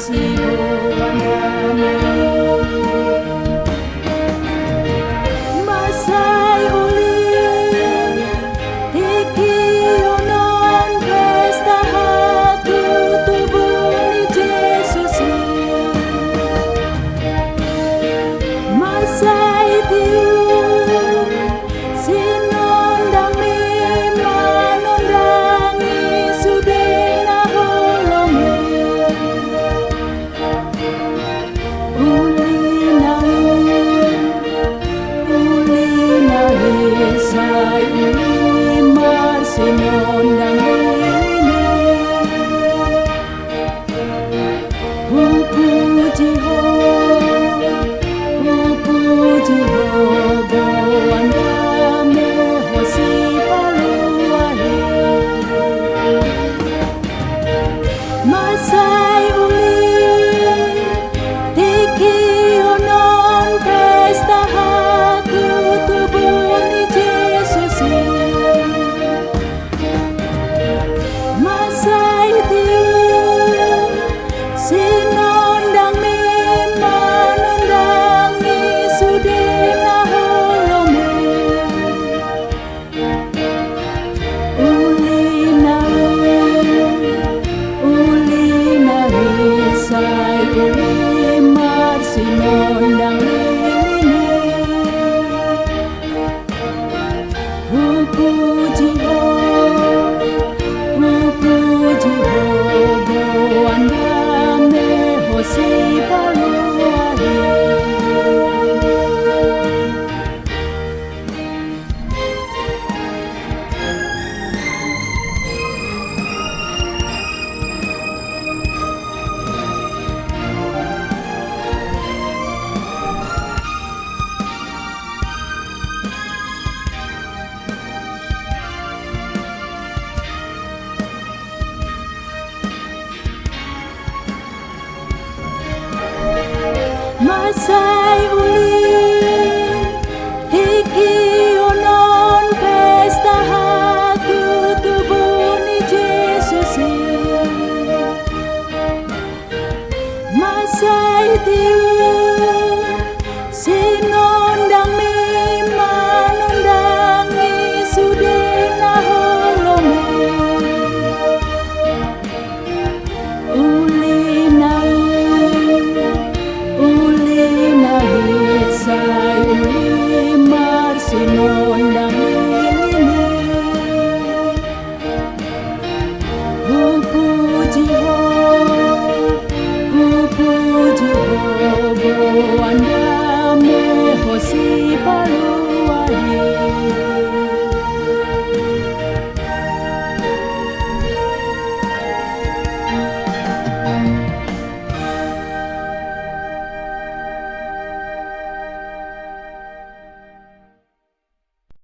hosibuan damai. Masay uli ikionon pesta tubuh ni Jesus. Masay tiu sinondang mi manondangi sudeng na holome. Uli na say uli mar sinondang ini. Puji ho goan dame hosi paluahi. Masay uli ikionon pesta tubuh ni Jesus. Masay tiu sinondang mi manondangi sudeng na holome. Uli na say uli mar sinondang ini. Puji ho goan dame hosi paluahi. Masay uli